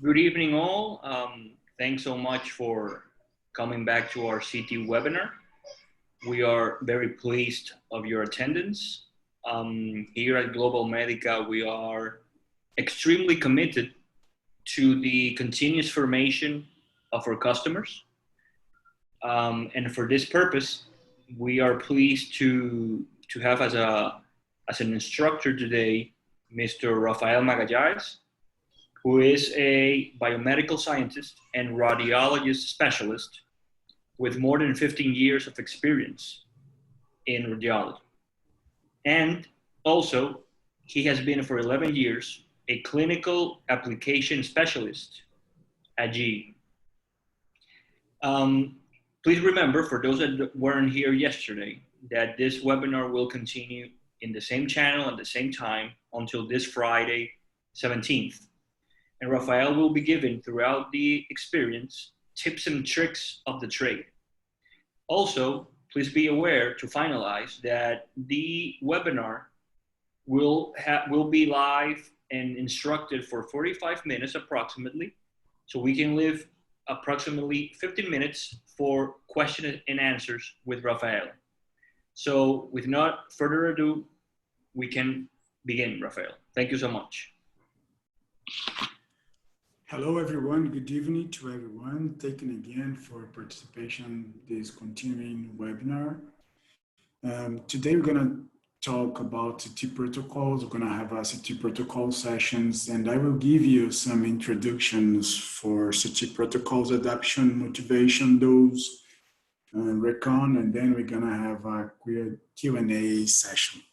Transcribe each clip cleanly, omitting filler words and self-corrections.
Good evening, all. Thanks so much for coming back to our CT webinar. We are very pleased of your attendance. Here at Global Medica, we are extremely committed to the continuous formation of our customers. And for this purpose, we are pleased to have as an instructor today, Mr. Rafael Magallanes, who is a biomedical scientist and radiologist specialist with more than 15 years of experience in radiology. And also, he has been for 11 years a clinical application specialist at GE. Please remember, for those that weren't here yesterday, that this webinar will continue in the same channel at the same time until this Friday, 17th. And Rafael will be giving throughout the experience tips and tricks of the trade. Also, please be aware to finalize that the webinar will be live and instructed for 45 minutes approximately. So we can leave approximately 15 minutes for questions and answers with Rafael. So with not further ado, we can begin, Rafael. Thank you so much. Hello, everyone. Good evening to everyone. Thank you again for participation in this continuing webinar. Today, we're going to talk about CT protocols. We're going to have a CT protocol sessions, and I will give you some introductions for CT protocols, adoption, motivation, dose, recon, and then we're going to have a Q&A session.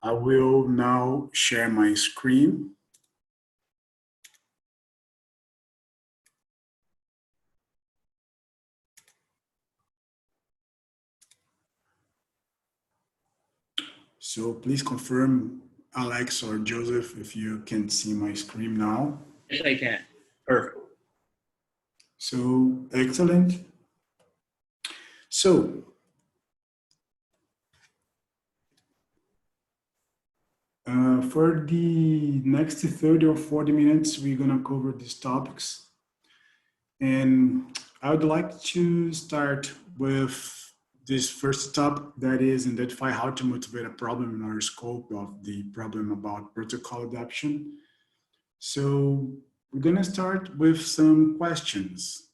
I will now share my screen. So please confirm, Alex or Joseph, if you can see my screen now. Yes, I can. Perfect. So, excellent. So, for the next 30 or 40 minutes, we're going to cover these topics. And I would like to start with this first topic, that is identify how to motivate a problem in our scope of the problem about protocol adoption. So we're going to start with some questions.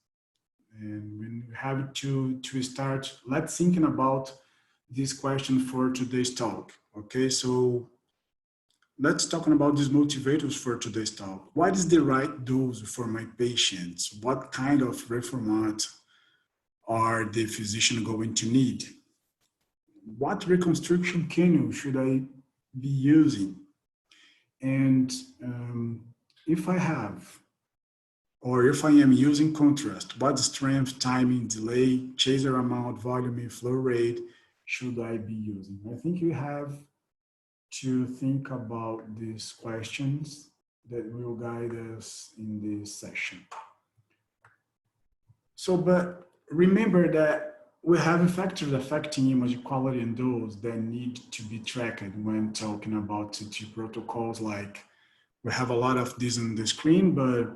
And when we have to start, let's thinking about this question for today's talk. Okay, so let's talk about these motivators for today's talk. What is the right dose for my patients? What kind of reformat are the physician going to need? What reconstruction cannula should I be using? And if I have, or if I am using contrast, what strength, timing, delay, chaser amount, volume, and flow rate should I be using? I think you have to think about these questions that will guide us in this session. So, but remember that we have factors affecting image quality and those that need to be tracked when talking about CT protocols. Like, we have a lot of these on the screen, but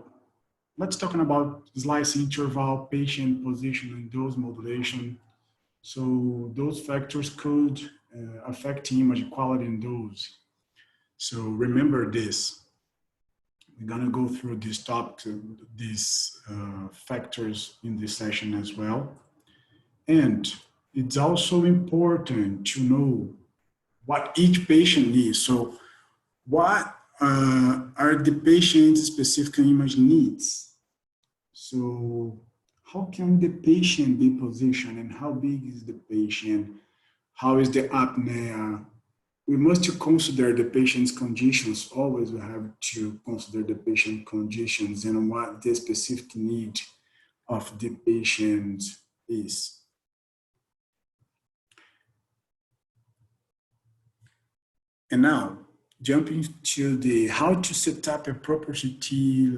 let's talk about slice interval, patient position, and dose modulation. So those factors could affect image quality and dose. So remember this. We're gonna go through this topic, these factors in this session as well. And it's also important to know what each patient needs. So what are the patient's specific image needs? So how can the patient be positioned and how big is the patient? How is the apnea? We must consider the patient's conditions. Always we have to consider the patient conditions and what the specific need of the patient is. And now, jumping to the how to set up a proper CT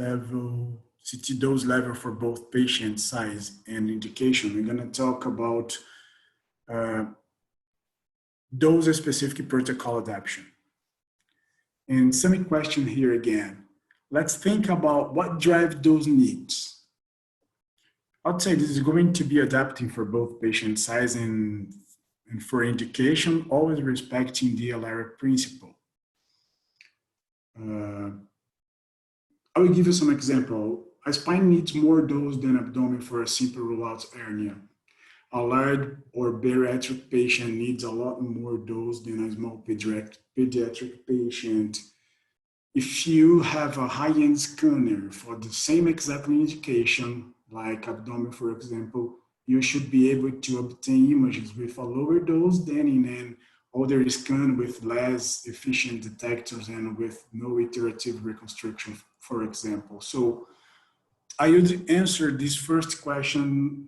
dose level for both patient size and indication. We're going to talk about dose-specific protocol adoption. And some question here again. let's think about what drives those needs. I'd say this is going to be adapting for both patient size and for indication, always respecting the LR principle. I will give you some example. A spine needs more dose than abdomen for a simple rollout hernia. A large or bariatric patient needs a lot more dose than a small pediatric patient. If you have a high-end scanner for the same exact indication, like abdomen, for example, you should be able to obtain images with a lower dose than in an older scan with less efficient detectors and with no iterative reconstruction, for example. So I would answer this first question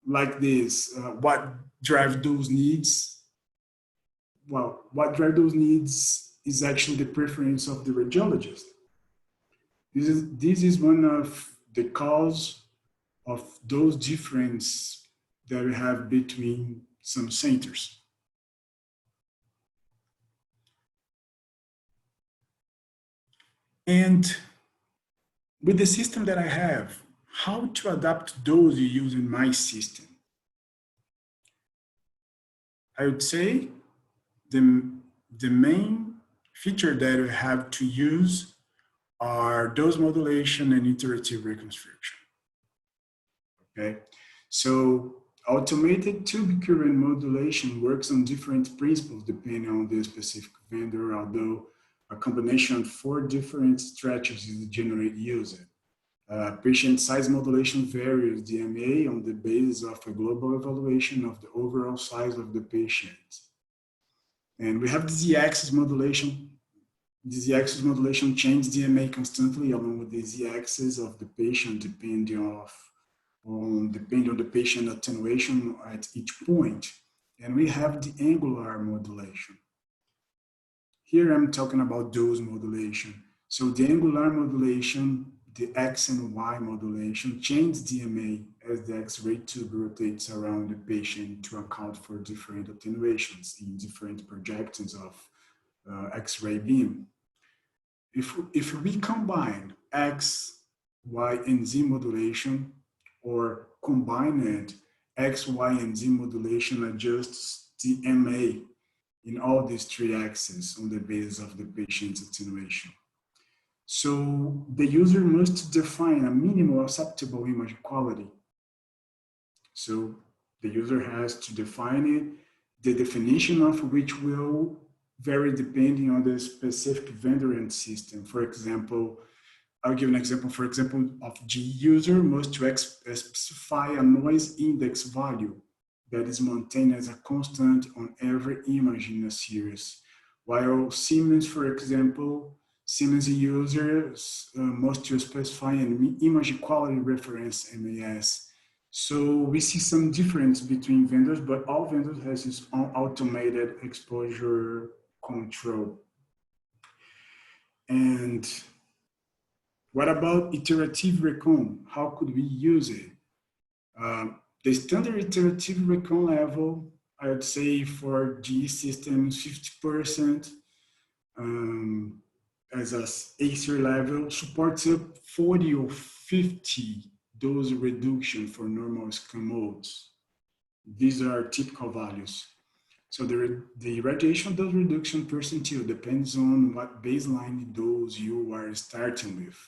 like this. What drives those needs? Well, what drives those needs is actually the preference of the radiologist. This is one of the cause of those differences that we have between some centers. And with the system that I have, how to adapt those you use in my system? I would say the main feature that we have to use are dose modulation and iterative reconstruction. Okay, so automated tube current modulation works on different principles depending on the specific vendor, although a combination of 4 different strategies is generally used. Patient size modulation varies DMA on the basis of a global evaluation of the overall size of the patient. And we have the Z-axis modulation. The Z-axis modulation changes DMA constantly along with the Z-axis of the patient depending on the patient attenuation at each point. And we have the angular modulation. Here I'm talking about dose modulation. So the angular modulation, the X and Y modulation change DMA as the X-ray tube rotates around the patient to account for different attenuations in different projections of X-ray beam. If we combine X, Y, and Z modulation, or combined X, Y, and Z modulation adjusts the MA in all these 3 axes on the basis of the patient's attenuation. So the user must define a minimal acceptable image quality. So the user has to define it, the definition of which will vary depending on the specific vendor and system. For example, I'll give an example. For example, of G user must specify a noise index value that is maintained as a constant on every image in a series. While Siemens, for example, Siemens users must specify an image quality reference MAS. So we see some difference between vendors, but all vendors has its own automated exposure control. And what about iterative recon? How could we use it? The standard iterative recon level, I would say for G systems, 50%. As a ACER level, supports up 40 or 50 dose reduction for normal scan modes. These are typical values. So the radiation dose reduction percentile depends on what baseline dose you are starting with.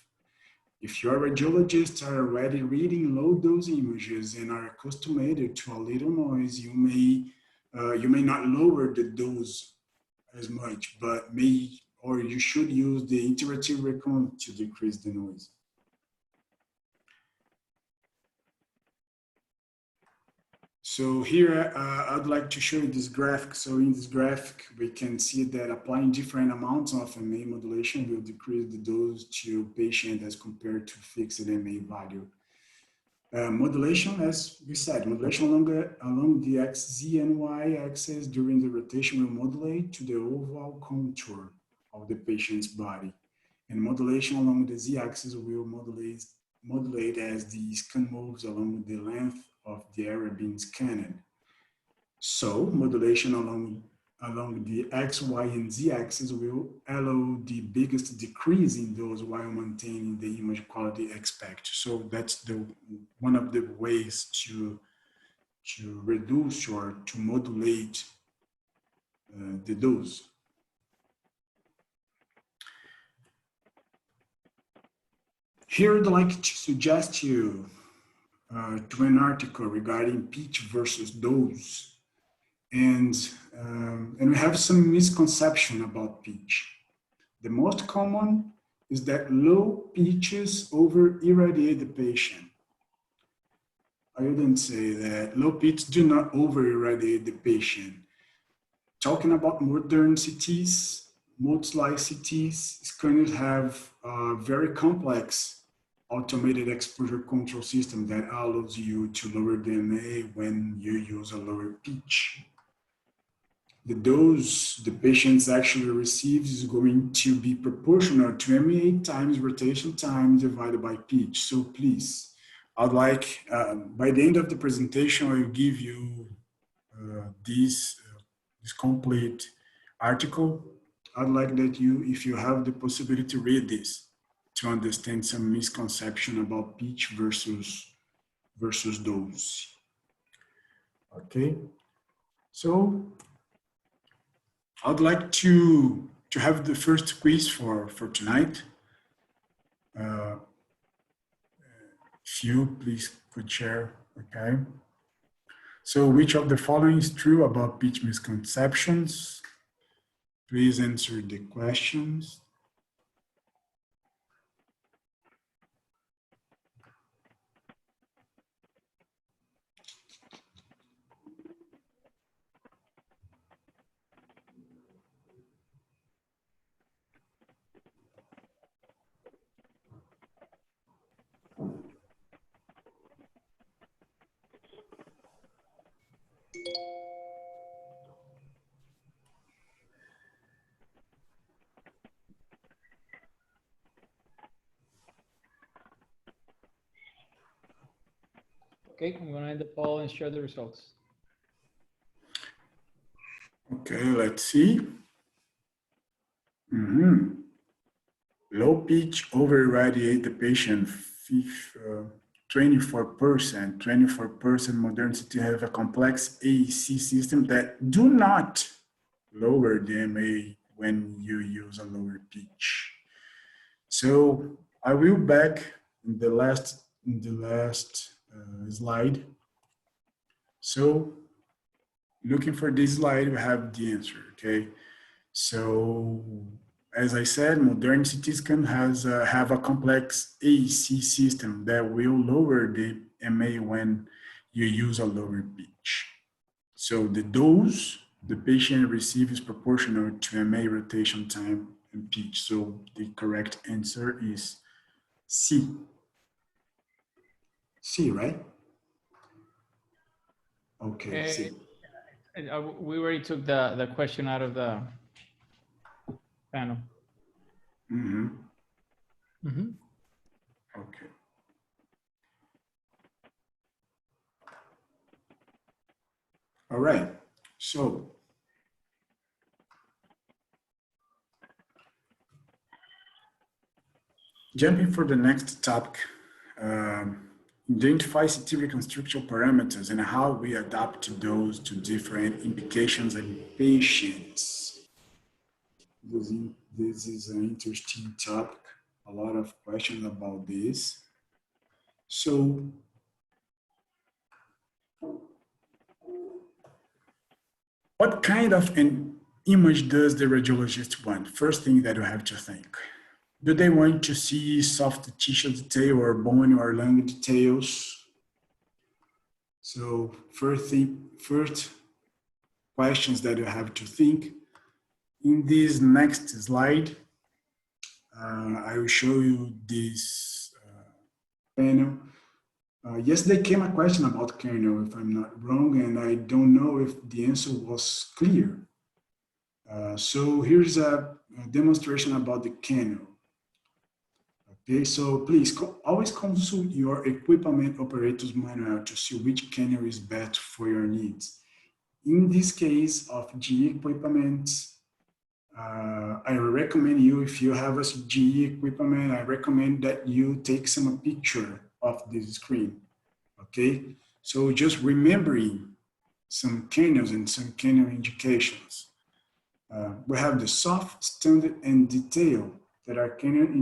If your radiologists are already reading low dose images and are accustomed to a little noise, you may not lower the dose as much, but you should use the iterative recon to decrease the noise. So here, I'd like to show you this graphic. So in this graphic, we can see that applying different amounts of MA modulation will decrease the dose to patient as compared to fixed MA value. Modulation, as we said, modulation along the X, Z, and Y axis during the rotation will modulate to the overall contour of the patient's body. And modulation along the Z-axis will modulate as the scan moves along the length of the area being scanned. So modulation along along the X, Y, and Z axis will allow the biggest decrease in those while maintaining the image quality expected. So that's one of the ways to reduce or to modulate the dose. Here I'd like to suggest you to an article regarding pitch versus dose. And we have some misconception about pitch. The most common is that low pitches over-irradiate the patient. I wouldn't say that. Low pitch do not over-irradiate the patient. Talking about modern CTs, multislice CTs, scanners have a very complex automated exposure control system that allows you to lower the MA when you use a lower pitch. The dose the patient actually receives is going to be proportional to MA times rotation time divided by pitch. So please, I'd like, by the end of the presentation, I'll give you this complete article. I'd like that you, if you have the possibility to read this, to understand some misconception about pitch versus dose. Okay, so I'd like to have the first quiz for tonight. If you please could share, okay. So which of the following is true about pitch misconceptions? Please answer the questions. Okay, I'm gonna end the poll and share the results. Okay, let's see. Low pitch over-irradiate the patient, 24%. 24% modern CT have a complex AEC system that do not lower the MA when you use a lower pitch. So I will back in the last slide. So looking for this slide, we have the answer, okay? So as I said, modern CT scan have a complex AEC system that will lower the MA when you use a lower pitch. So the dose the patient receives is proportional to MA rotation time and pitch. So the correct answer is C. C, right? Okay, C. We already took the question out of the panel. Okay. All right, so jumping for the next topic, identify CT reconstruction parameters and how we adapt those to different indications and patients. This is an interesting topic, a lot of questions about this. So, what kind of an image does the radiologist want? First thing that you have to think. Do they want to see soft tissue detail or bone or lung details? So first questions that you have to think. In this next slide, I will show you this panel. Yesterday came a question about kernel, if I'm not wrong, and I don't know if the answer was clear. So here's a demonstration about the kernel. Okay, so please always consult your equipment operator's manual to see which kernel is best for your needs. in this case of GE equipment, I recommend you, if you have a GE equipment, I recommend that you take some picture of this screen, okay? So just remembering some canons and some canon indications. We have the soft, standard, and detail that are canon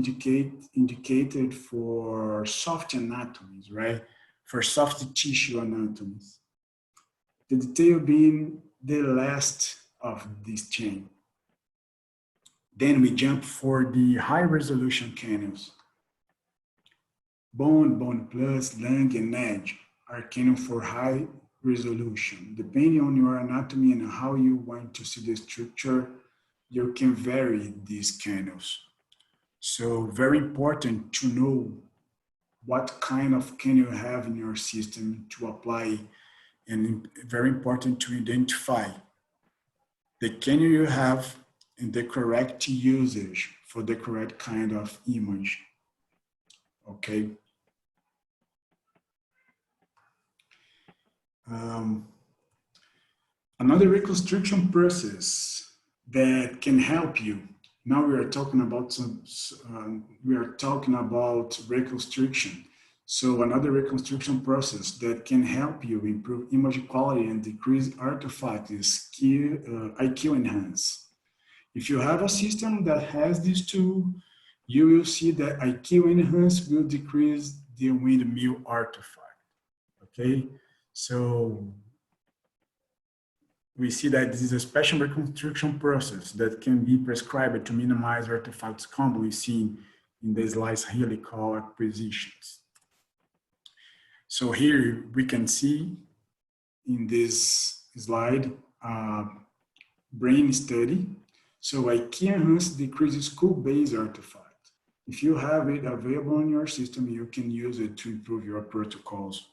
indicated for soft anatomies, right? For soft tissue anatomies. The detail being the last of this chain. Then we jump for the high resolution canons. Bone, bone plus, lung, and edge are canon for high resolution. Depending on your anatomy and how you want to see the structure, you can vary these canons. So very important to know what kind of canon you have in your system to apply, and very important to identify the canon you have and the correct usage for the correct kind of image, okay? Another reconstruction process that can help you. Now we are talking about reconstruction. So another reconstruction process that can help you improve image quality and decrease artifacts is IQ Enhance. If you have a system that has this tool, you will see that IQ Enhance will decrease the windmill artifact, okay? So we see that this is a special reconstruction process that can be prescribed to minimize artifacts commonly seen in the slice helical acquisitions. So here we can see in this slide, brain study. So IQ Enhance decreases skull base artifact. If you have it available in your system, you can use it to improve your protocols.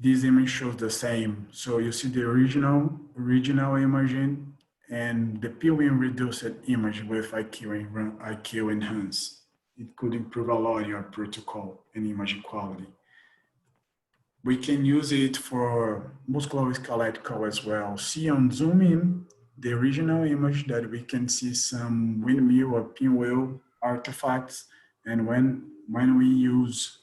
This image shows the same. So you see the original imaging and the PWM reduced image with IQ Enhance. It could improve a lot your protocol and image quality. We can use it for musculoskeletal as well. See on zoom in the original image that we can see some windmill or pinwheel artifacts. And when we use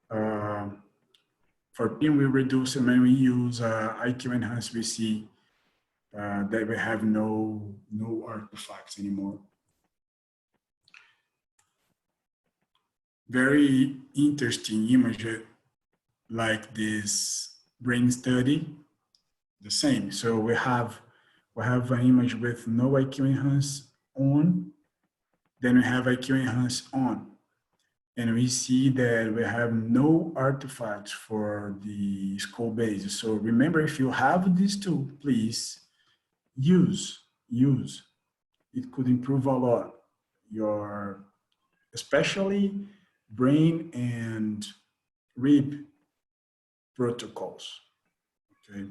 for pinwheel reducer, when we use IQ Enhance, we see that we have no artifacts anymore. Very interesting image like this brain study, the same. So we have an image with no IQ Enhance on, then we have IQ Enhance on. And we see that we have no artifacts for the skull base. So remember, if you have this tool, please use. It could improve a lot your, especially brain and rib protocols, okay?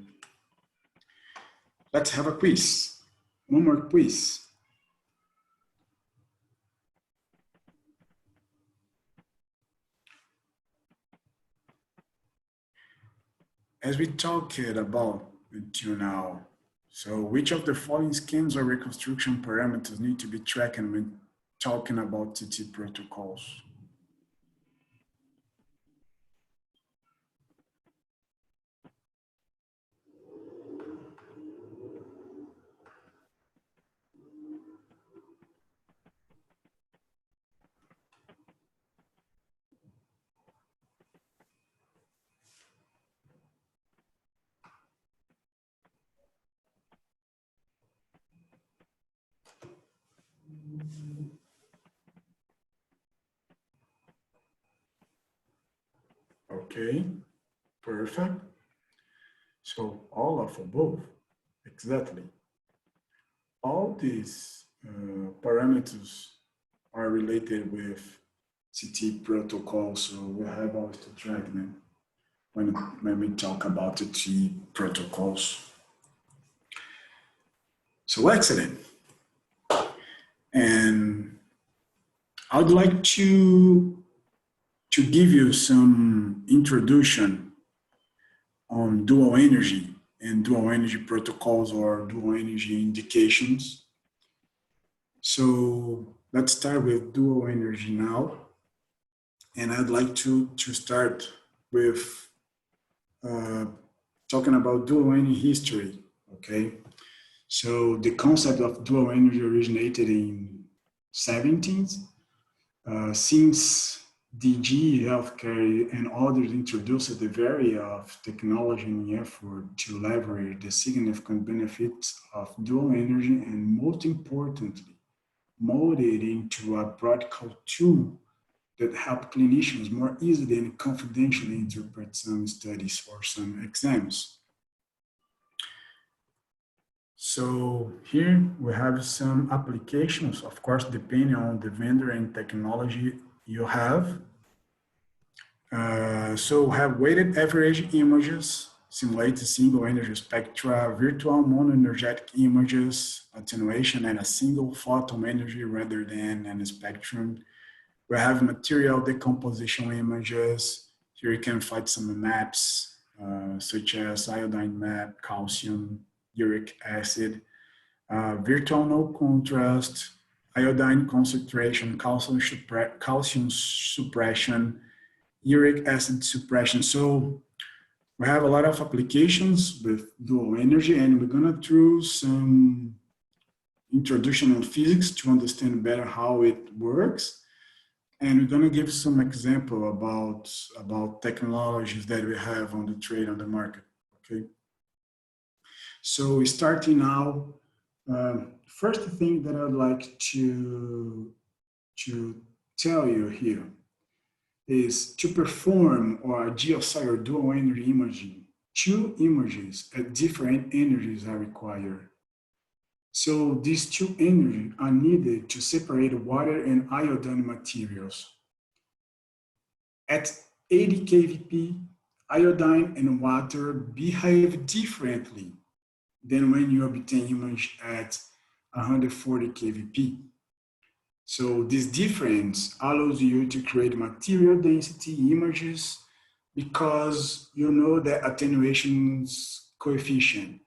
Let's have a quiz. One more quiz. As we talked about until now, so which of the following scans or reconstruction parameters need to be tracked when talking about CT protocols? Okay, perfect. So all of above, exactly. All these parameters are related with CT protocols, so we have always to track them when we talk about CT protocols. So excellent. And I would like to give you some introduction on dual energy and dual energy protocols or dual energy indications. So let's start with dual energy now. And I'd like to start with talking about dual energy history, okay? So the concept of dual energy originated in 17th, since DG Healthcare and others introduced the variety of technology in the effort to leverage the significant benefits of dual energy and most importantly, mold it into a practical tool that help clinicians more easily and confidentially interpret some studies or some exams. So here we have some applications, of course, depending on the vendor and technology you have. So we have weighted average images, simulated single energy spectra, virtual monoenergetic images, attenuation, and a single photon energy rather than a spectrum. We have material decomposition images. Here you can find some maps, such as iodine map, calcium, uric acid, virtual no contrast, iodine concentration, calcium suppression, uric acid suppression. So we have a lot of applications with dual energy, and we're gonna do some introduction on physics to understand better how it works. And we're gonna give some example about technologies that we have on the trade on the market, okay? So starting now, first thing that I'd like to tell you here is to perform or GeoSci or dual energy imaging, two images at different energies are required. So these two energies are needed to separate water and iodine materials. At 80 kVp, iodine and water behave differently than when you obtain image at 140 kVp. So this difference allows you to create material density images because you know the attenuation coefficient.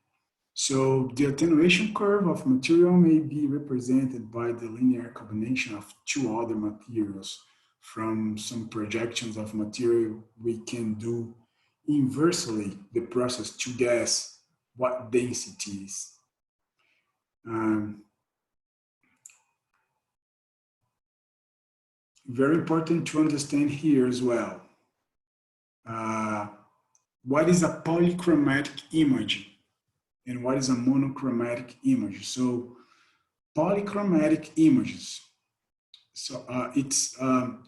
So the attenuation curve of material may be represented by the linear combination of two other materials. From some projections of material, we can do inversely the process to guess what density is. Very important to understand here as well. What is a polychromatic image and what is a monochromatic image? So polychromatic images. So it's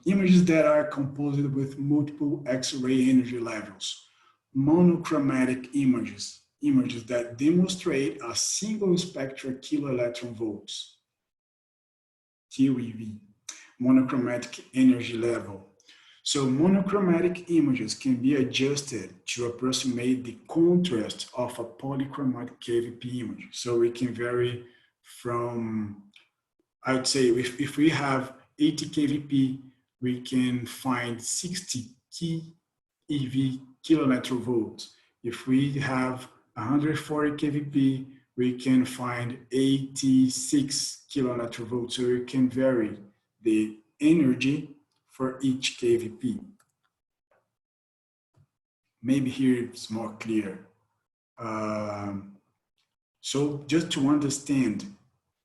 images that are composed with multiple X-ray energy levels. Monochromatic images, images that demonstrate a single spectral kiloelectron volts, QeV, monochromatic energy level. So monochromatic images can be adjusted to approximate the contrast of a polychromatic KVP image. So it can vary from, I would say, if we have 80 kVp, we can find 60 keV, kiloelectron volts. If we have 140 kVp, we can find 86 kiloelectron volts. So it can vary the energy for each kVp. Maybe here it's more clear. So just to understand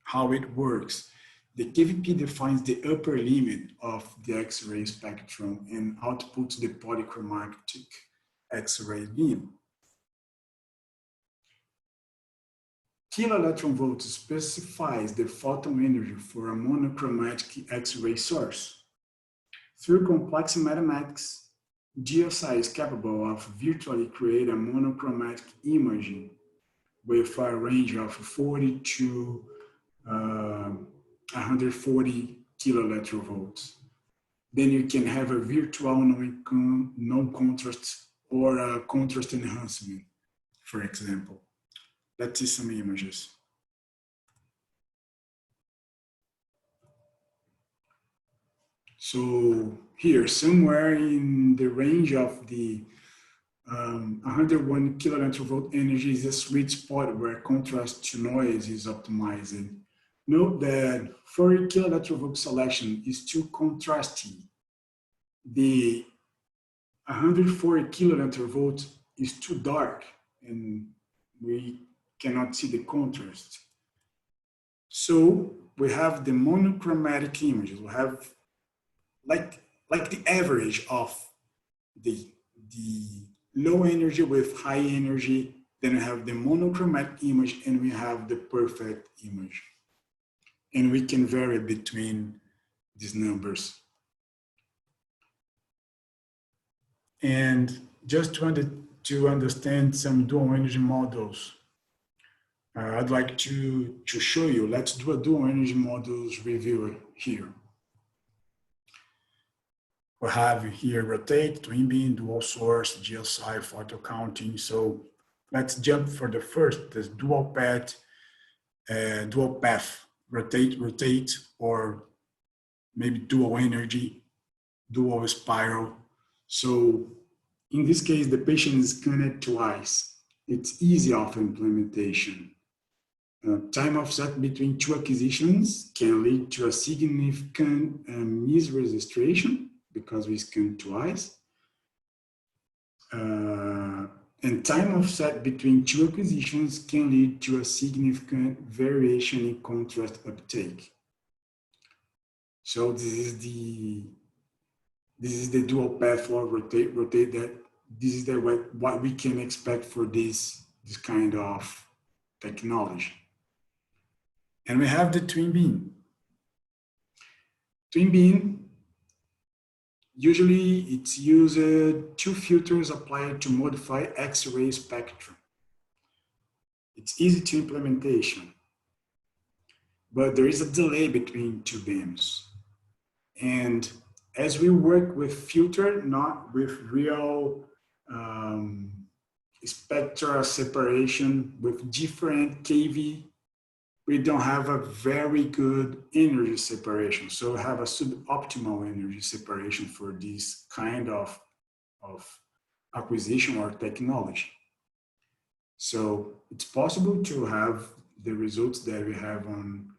how it works, the KVP defines the upper limit of the X-ray spectrum and outputs the polychromatic X-ray beam. Kiloelectron volts specifies the photon energy for a monochromatic X-ray source. Through complex mathematics, GeoSci is capable of virtually create a monochromatic imaging with a range of 40 to 140 kiloelectron volts. Then you can have a virtual non-contrast or a contrast enhancement, for example. Let's see some images. So here, somewhere in the range of the 101 kilolentral volt energy is a sweet spot where contrast to noise is optimized. Note that 40 kilolentral volt selection is too contrasty. The 140 kilolentral volt is too dark and we cannot see the contrast. So we have the monochromatic images. We have like the average of the low energy with high energy, then we have the monochromatic image and we have the perfect image. And we can vary between these numbers. And just to understand some dual energy models, I'd like to show you. Let's do a dual energy models review here. We have here rotate, twin beam, dual source, GSI, photo counting. So let's jump for the first, this dual path, rotate, or maybe dual energy, dual spiral. So in this case, the patient is scanned twice. It's easy of implementation. Time offset between two acquisitions can lead to a significant misregistration because we scan twice. And time offset between two acquisitions can lead to a significant variation in contrast uptake. So this is the dual path for rotate that this is what we can expect for this kind of technology. And we have the twin beam. Twin beam, usually it's used two filters applied to modify X-ray spectrum. It's easy to implementation, but there is a delay between two beams. And as we work with filter, not with real spectral separation with different KV, we don't have a very good energy separation. So we have a suboptimal energy separation for this kind of acquisition or technology. So it's possible to have the results that we have on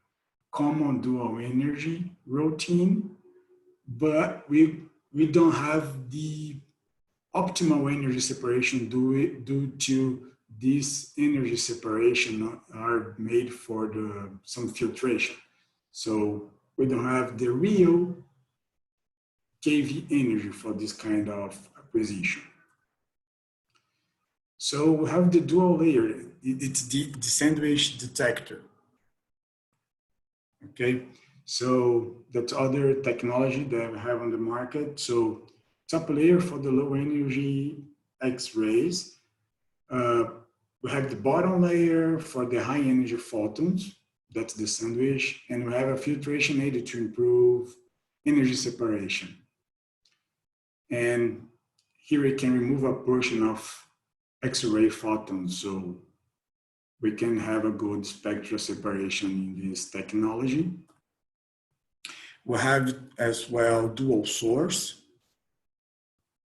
common dual energy routine, but we don't have the optimal energy separation due to this energy separation are made for some filtration. So we don't have the real KV energy for this kind of acquisition. So we have the dual layer. It's the sandwich detector. Okay, so that's other technology that we have on the market. So top layer for the low energy X-rays. We have the bottom layer for the high energy photons. That's the sandwich. And we have a filtration aid to improve energy separation. And here we can remove a portion of X-ray photons. So we can have a good spectral separation in this technology. We have as well dual source.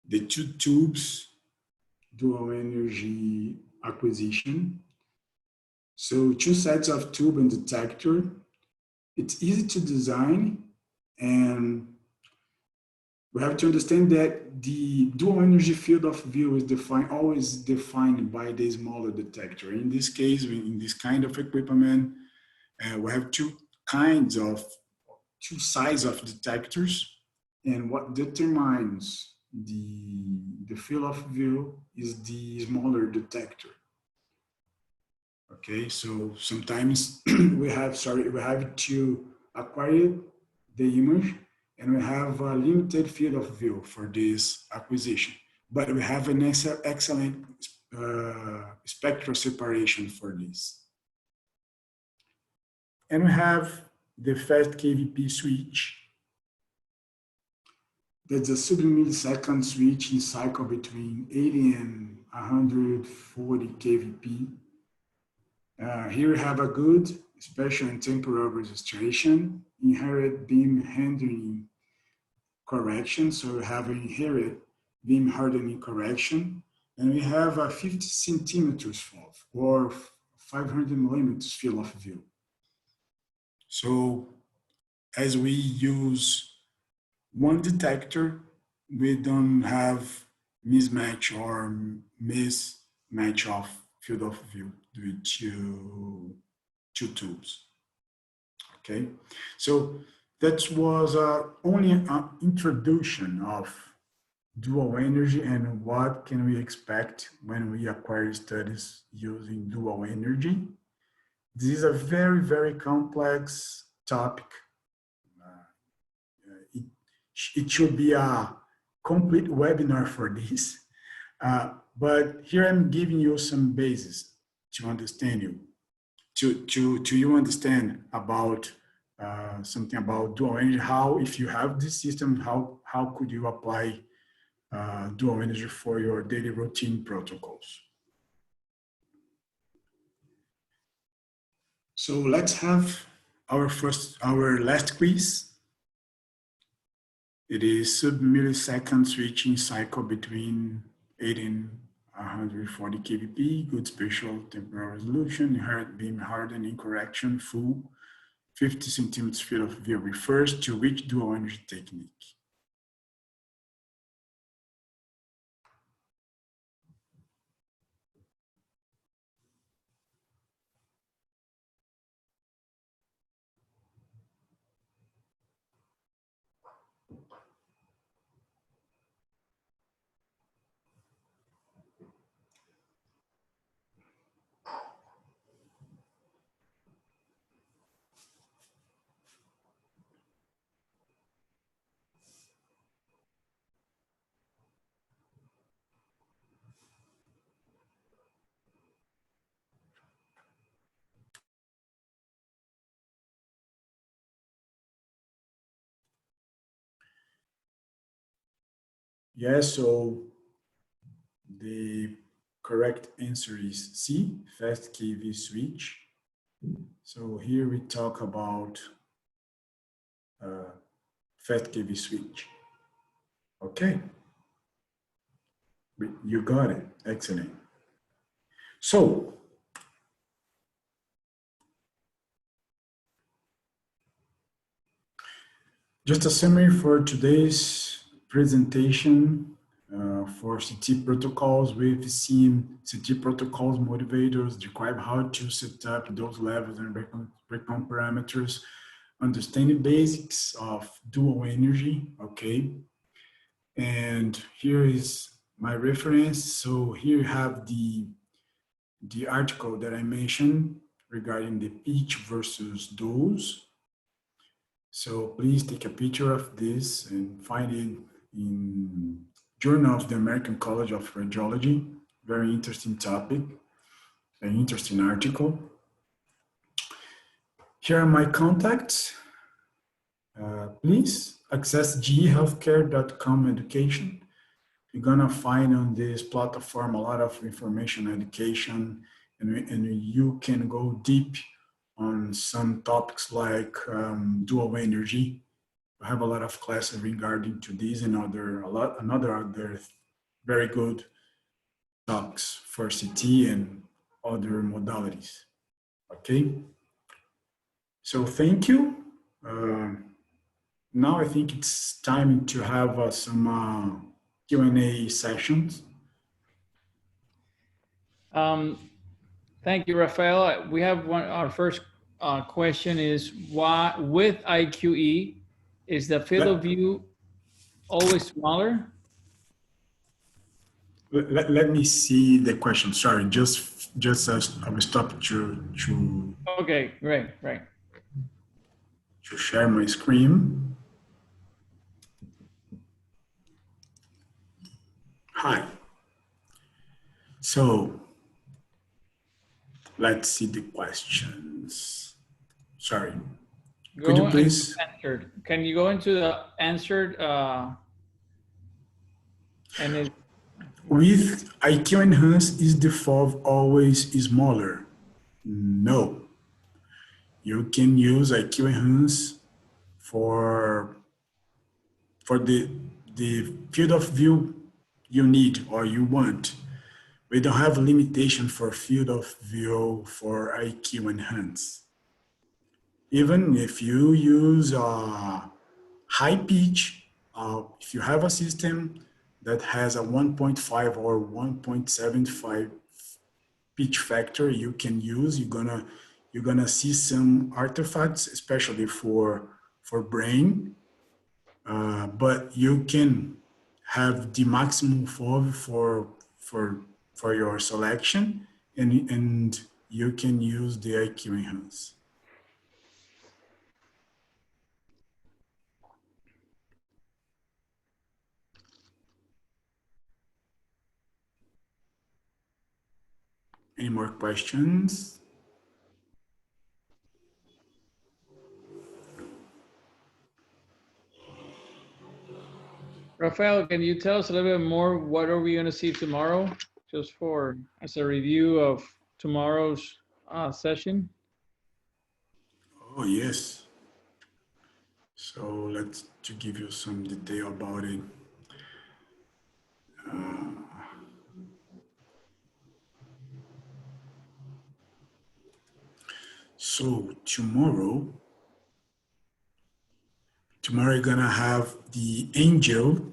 The two tubes, dual energy acquisition. So two sets of tube and detector. It's easy to design, and we have to understand that the dual energy field of view is always defined by the smaller detector. In this case, in this kind of equipment, we have two sizes of detectors, and what determines the field of view is the smaller detector. Okay, so sometimes we have to acquire the image, and we have a limited field of view for this acquisition, but we have an excellent spectral separation for this. And we have the fast KVP switch. That's a sub-millisecond switch in cycle between 80 and 140 kVp. Here we have a good spatial and temporal registration, inherent beam handling correction. So we have inherent beam hardening correction, and we have a 50 centimeters or 500 millimeters field of view. So as we use one detector, we don't have mismatch or mismatch of field of view due to two tubes. Okay, so that was only an introduction of dual energy and what can we expect when we acquire studies using dual energy. This is a very, very complex topic. It, it should be a complete webinar for this. But here I'm giving you some basis to understand you, to you understand about something about dual energy, how, if you have this system, how could you apply dual energy for your daily routine protocols. So let's have our last quiz. It is sub-millisecond switching cycle between 80 and 140 kVp, good spatial temporal resolution, inherent beam hardening correction, full 50 centimeters field of view refers to which dual energy technique? Yes, so the correct answer is C, fast KV switch. So here we talk about fast KV switch. Okay, you got it, excellent. So, just a summary for today's presentation. For CT protocols, we've seen CT protocols, motivators, describe how to set up those levels and breakdown parameters, understanding basics of dual energy, okay? And here is my reference. So here you have the article that I mentioned regarding the pitch versus dose. So please take a picture of this and find it in Journal of the American College of Radiology. Very interesting topic, an interesting article. Here are my contacts. Please access gehealthcare.com education. You're gonna find on this platform a lot of information, education, and you can go deep on some topics like dual energy. I have a lot of classes regarding to this and other very good talks for CT and other modalities. Okay. So thank you. Now I think it's time to have some Q&A sessions. Thank you, Rafael. We have our first question is, why with IQE is the field of view always smaller? Let me see the question. Sorry, just as I will stop to. Okay, great. To share my screen. Hi. So let's see the questions. Sorry. Could you please? Answered. Can you go into the answered? With IQ Enhance, is the FOV always smaller? No. You can use IQ Enhance for the field of view you need or you want. we don't have a limitation for field of view for IQ Enhance. Even if you use high pitch, if you have a system that has a 1.5 or 1.75 pitch factor, you can use, you're gonna see some artifacts, especially for brain, but you can have the maximum FOV for your selection, and you can use the IQ Enhance. Any more questions? Rafael, can you tell us a little bit more? What are we going to see tomorrow? Just for as a review of tomorrow's session. Oh, yes. So let's to give you some detail about it. So tomorrow you're gonna have the angel,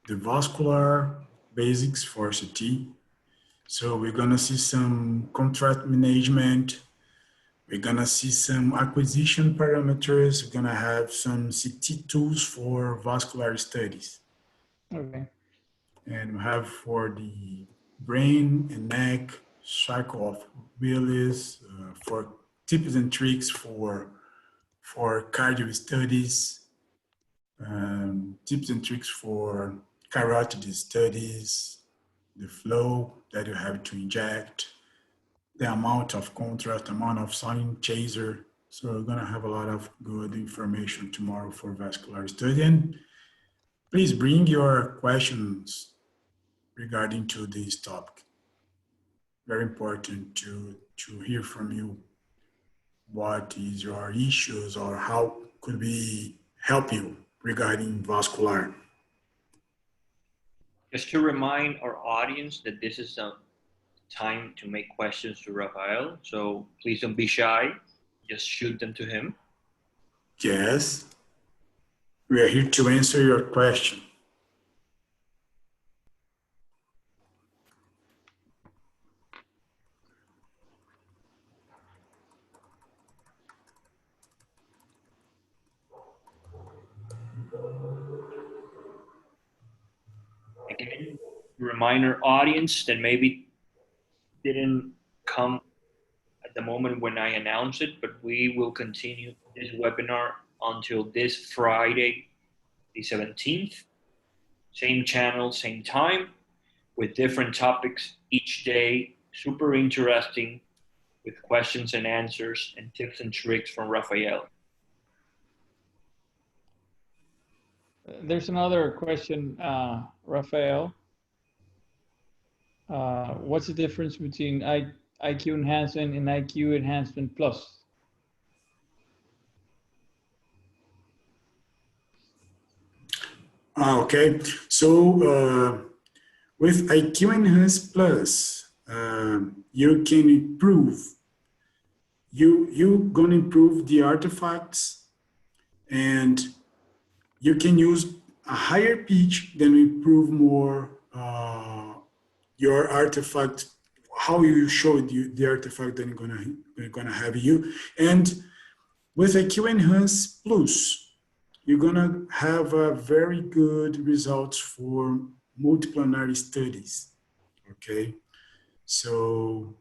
the vascular basics for CT. So we're gonna see some contrast management. We're gonna see some acquisition parameters. We're gonna have some CT tools for vascular studies. Okay. And we have for the brain and neck, cycle of Willis, for tips and tricks for cardio studies, tips and tricks for carotid studies, the flow that you have to inject, the amount of contrast, amount of sign chaser. So we're gonna have a lot of good information tomorrow for vascular study. And please bring your questions regarding to this topic. Very important to hear from you. What is your issues or how could we help you regarding vascular? Just to remind our audience that this is a time to make questions to Rafael. So please don't be shy. Just shoot them to him. Yes. We are here to answer your question. Again, remind our audience that maybe didn't come at the moment when I announced it, but we will continue this webinar until this Friday, the 17th. Same channel, same time, with different topics each day. Super interesting, with questions and answers and tips and tricks from Rafael. There's another question, Rafael. What's the difference between IQ enhancement and IQ enhancement plus? Okay, so with IQ Enhance Plus, you can improve. You're gonna improve the artifacts, and you can use a higher pitch, then improve more your artifact, how you show the artifact that you're gonna have you. And with IQ Enhance Plus, you're gonna have very good results for multiplanary studies, okay? So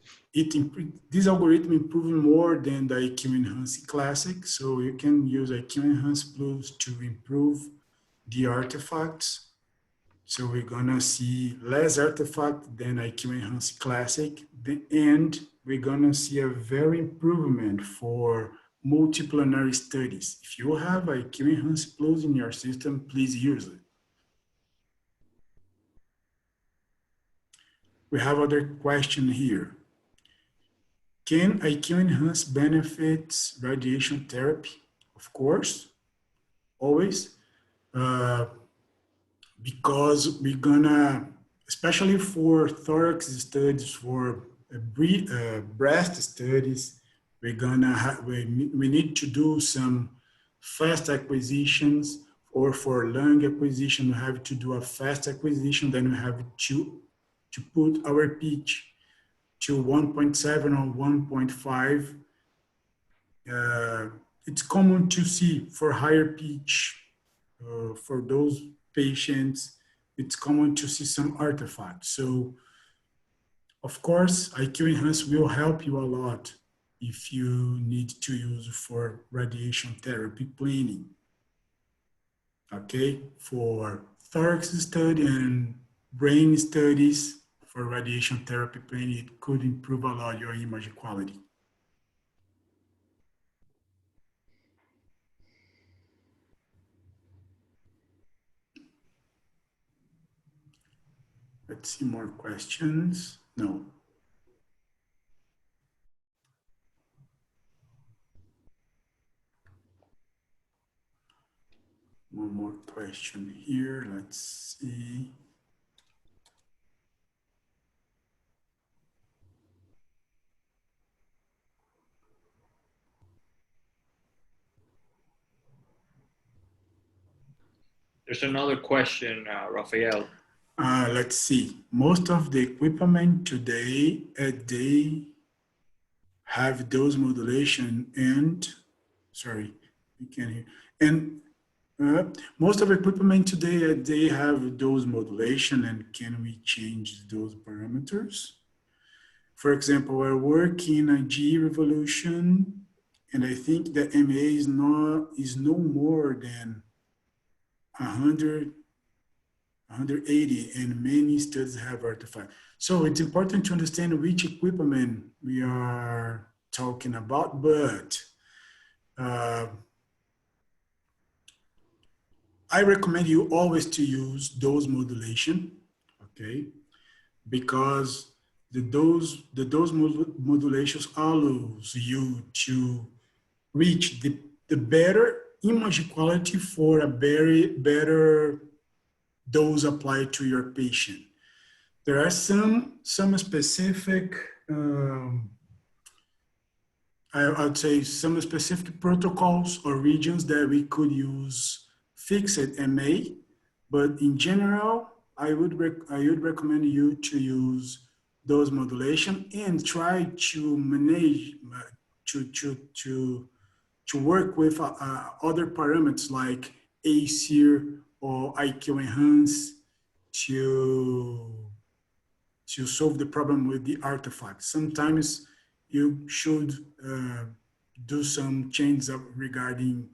this algorithm improves more than the IQ Enhance Classic, so you can use IQ Enhance Plus to improve the artifacts. So we're gonna see less artifact than IQ Enhance Classic, and we're gonna see a very improvement for multiplanary studies. If you have IQ Enhance Plus in your system, please use it. We have other question here. Can IQ Enhance benefits radiation therapy? Of course, always. Because we're gonna especially for thorax studies, for breast studies, we need to do some fast acquisitions, or for lung acquisition, we have to do a fast acquisition, then we have to put our pitch to 1.7 or 1.5. It's common to see for higher pitch, for those patients, it's common to see some artifacts. So of course, IQ Enhance will help you a lot if you need to use for radiation therapy planning. Okay, for thorax study and brain studies for radiation therapy planning, it could improve a lot your image quality. Let's see more questions. No. One more question here. Let's see. There's another question, Rafael. Let's see. Most of the equipment today, they have dose modulation and, sorry, you can't hear. And most of the equipment today, they have dose modulation, and can we change those parameters? For example, I work in a G revolution, and I think the MA is no more than 100, 180, and many studies have artifact. So it's important to understand which equipment we are talking about, but I recommend you always to use dose modulation, okay? Because the dose modulations allows you to reach the better image quality for a very better dose applied to your patient. There are some specific, I would say some specific protocols or regions that we could use fixed MA, but in general, I would recommend you to use dose modulation and try to manage, to work with other parameters like ACER or IQ Enhance to solve the problem with the artifact. Sometimes you should do some changes regarding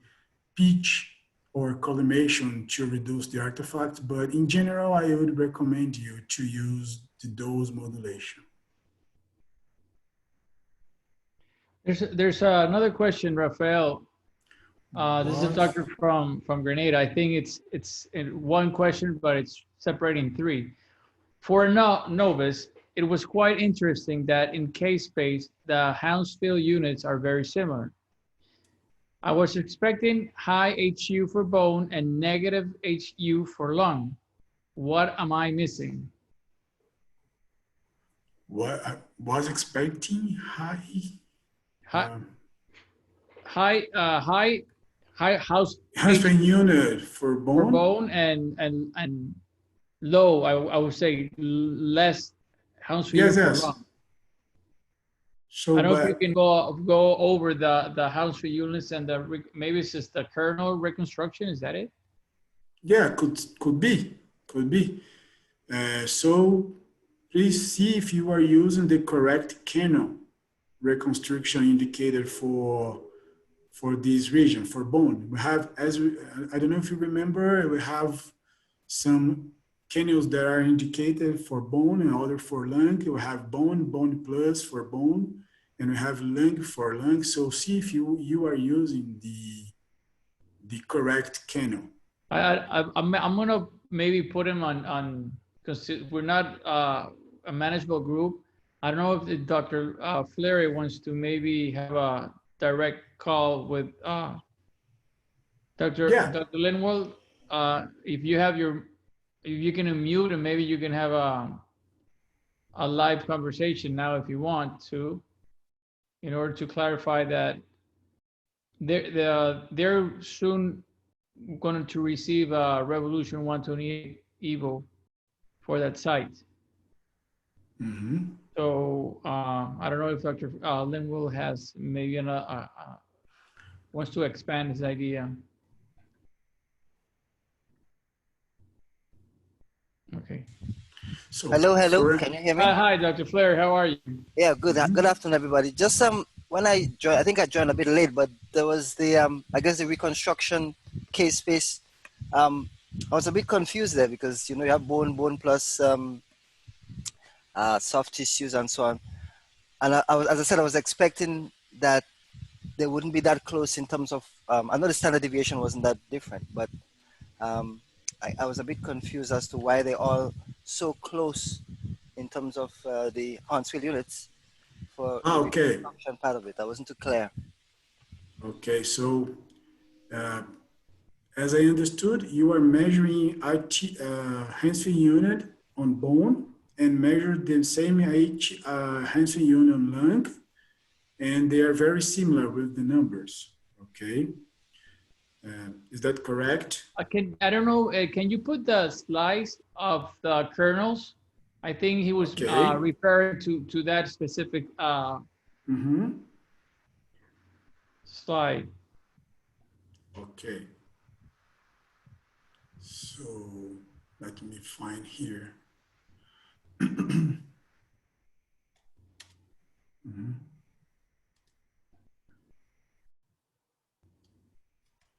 pitch or collimation to reduce the artifact, but in general, I would recommend you to use the dose modulation. There's another question, Rafael. This is a doctor from Grenada. I think it's in one question, but it's separated in three. For a novice, it was quite interesting that in case space, the Hounsfield units are very similar. I was expecting high HU for bone and negative HU for lung. What am I missing? What I was expecting high Hounsfield unit for bone and low. I would say less Hounsfield for lung. So I don't know if you can go over the Hounsfield units and maybe it's just the kernel reconstruction. Is that it? Yeah, could be. So please see if you are using the correct kernel reconstruction indicator for this region, for bone. We have, I don't know if you remember, we have some kernels that are indicated for bone and other for lung. We have bone plus for bone, and we have lung for lung. So see if you are using the correct kernel. I'm gonna maybe put him on because we're not a manageable group. I don't know if Dr. Fleury wants to maybe have a direct call with Dr. Linwell. If you have your you can unmute and maybe you can have a live conversation now if you want to, in order to clarify that they're soon going to receive a Revolution 128 Evo for that site. Mm-hmm. So I don't know if Dr. Linwell has maybe wants to expand his idea. Okay. So Hello, for, can you hear me? Hi, Dr. Flair. How are you? Yeah, good. Good afternoon, everybody. Just when I joined, I think I joined a bit late, but there was the I guess the reconstruction case space. I was a bit confused there because you have bone plus soft tissues and so on. And I was, as I said, I was expecting that they wouldn't be that close in terms of. I know the standard deviation wasn't that different, but I was a bit confused as to why they're all so close in terms of the Huntsville units for the okay. reconstruction part of it. I wasn't too clear. Okay, so as I understood, you are measuring Huntsville unit on bone and measure the same Huntsville unit on lung, and they are very similar with the numbers. Okay, is that correct? I don't know. Can you put the slice of the kernels? I think he was Okay. referring to that specific slide. Okay. So let me find here.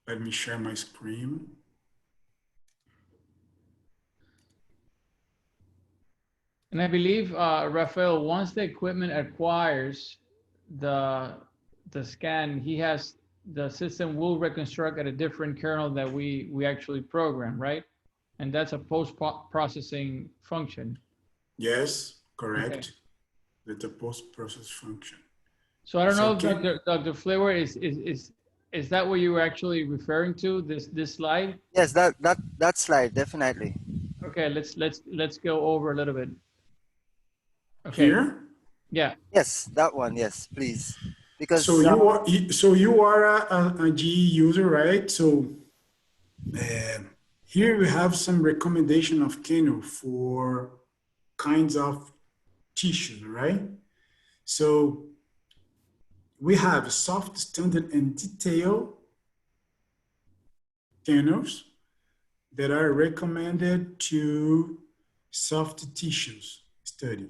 Let me share my screen. And I believe, Rafael, once the equipment acquires the scan, the system will reconstruct at a different kernel that we actually program, right? And that's a post-processing function. Yes, correct. Okay. That's a post-process function. So I don't know if Dr. Flewer is that what you were actually referring to, this slide? Yes, that slide, definitely. Okay, let's go over a little bit. Okay. Here? Yeah. Yes, that one. Yes, please. Because so you are a GE user, right? So here we have some recommendation of Kano for kinds of tissues, right? So we have soft, standard, and detail Kanos that are recommended to soft tissues study,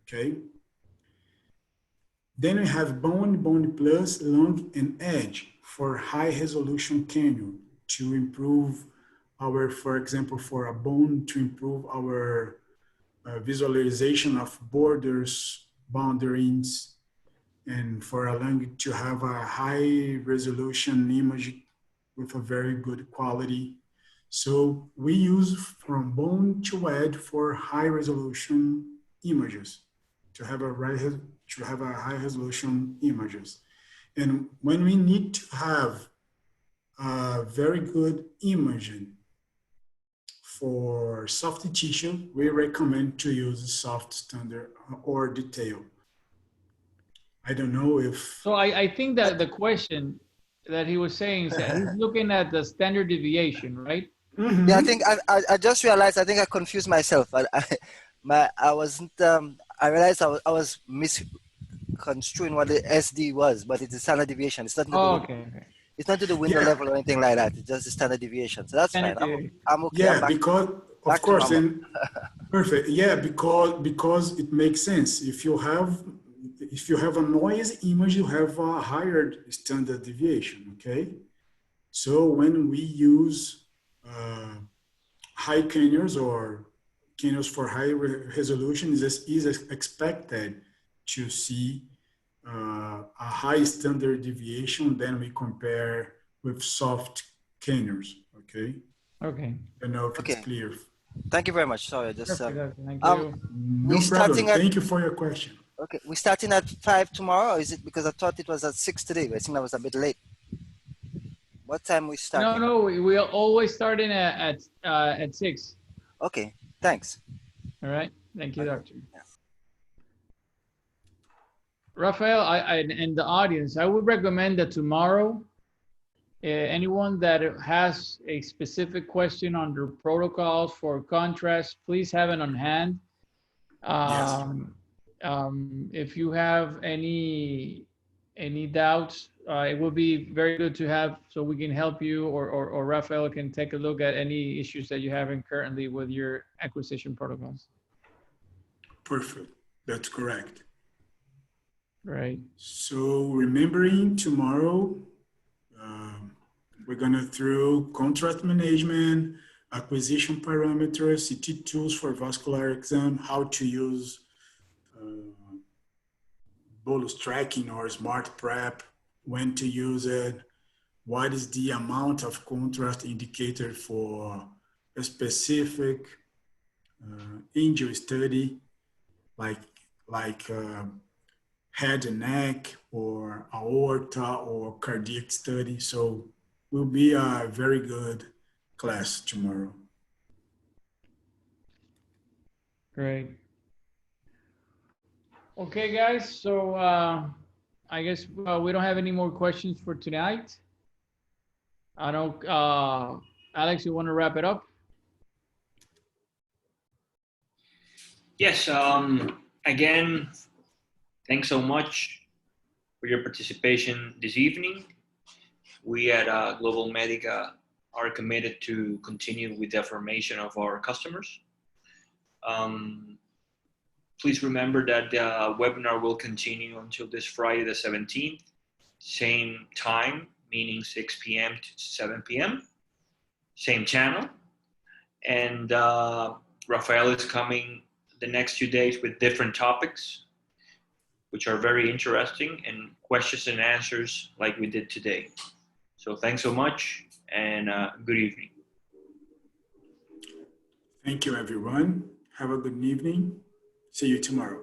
okay? Then we have bone, bone plus, lung, and edge for high resolution canyon to improve our, for example, for a bone to improve our visualization of borders, boundaries, and for a lung to have a high resolution image with a very good quality. So we use from bone to head for high resolution images to have a high resolution images. And when we need to have a very good imaging for soft tissue, we recommend to use soft, standard, or detail. I don't know if... So I think that the question that he was saying is that he's looking at the standard deviation, right? Mm-hmm. Yeah, I think I just realized, I think I confused myself. I wasn't, I realized I was misconstruing what the SD was, but it's a standard deviation. It's not Okay. It's not to the window level or anything like that. It's just a standard deviation. So that's fine. I'm okay. Yeah, because of course, and perfect. Yeah, because it makes sense. If you have a noise image, you have a higher standard deviation. Okay, so when we use high canyons or canyons for high resolution, is expected to see a high standard deviation than we compare with soft canyons. Okay. Okay. I don't know if it's clear. Thank you very much. Sorry, just Thank you. No problem. Thank you for your question. Okay, we're starting at 5 tomorrow, or is it because I thought it was at 6 today? But I think I was a bit late. What time we starting? No, we are always starting at 6. Okay, thanks. All right. Thank you, Okay. Doctor. Rafael, and the audience, I would recommend that tomorrow, anyone that has a specific question on the protocols for contrast, please have it on hand. Yes. If you have any doubts, it would be very good to have so we can help you, or Rafael can take a look at any issues that you're having currently with your acquisition protocols. Perfect. That's correct. Right. So remembering tomorrow, we're gonna through contrast management, acquisition parameters, CT tools for vascular exam, how to use bolus tracking or smart prep, when to use it, what is the amount of contrast indicator for a specific injury study, like head and neck or aorta or cardiac study. So will be a very good class tomorrow. Great. Okay, guys. So I guess we don't have any more questions for tonight. I don't. Alex, you want to wrap it up? Yes. Again, thanks so much for your participation this evening. We at Global Medica are committed to continue with the affirmation of our customers. Please remember that the webinar will continue until this Friday the 17th, same time, meaning 6 p.m. to 7 p.m., same channel. And Rafael is coming the next 2 days with different topics, which are very interesting, and questions and answers like we did today. So thanks so much, and good evening. Thank you, everyone. Have a good evening. See you tomorrow.